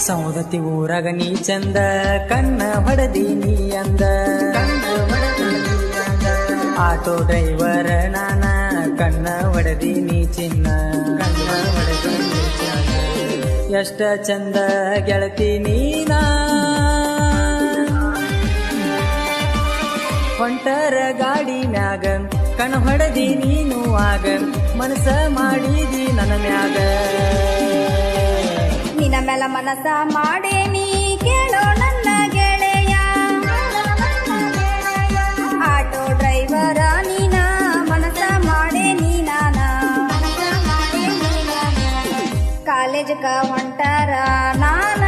ಸೌದತ್ತಿ ಊರಾಗ ನೀ ಚಂದ ಕಣ್ಣ ಹೊಡೆದಿ ನೀ ಅಂದ ಆಟೋ ಡ್ರೈವರ್ ನಾನ ಕಣ್ಣ ಹೊಡೆದಿ ನೀ ಚಿನ್ನ ಎಷ್ಟ ಚಂದ ಗೆಳತಿ ನೀನಾ ಹೊಂಟರ ಗಾಡಿ ಮ್ಯಾಗ ಕಣ ಹೊಡೆದಿ ನೀನು ಆಗ ಮನಸ ಮಾಡಿದಿ ನನ್ನ ಮ್ಯಾಗ ನಿನ್ನ ಮೇಲ ಮನಸ ಮಾಡೇನಿ ಕೇಳೋ ನನ್ನ ಗೆಳೆಯ ಆಟೋ ಡ್ರೈವರ ನೀನ ಮನಸ ಮಾಡೇನಿ ನಾನ ಕಾಲೇಜ್ ಹೊಂಟರ ನಾನ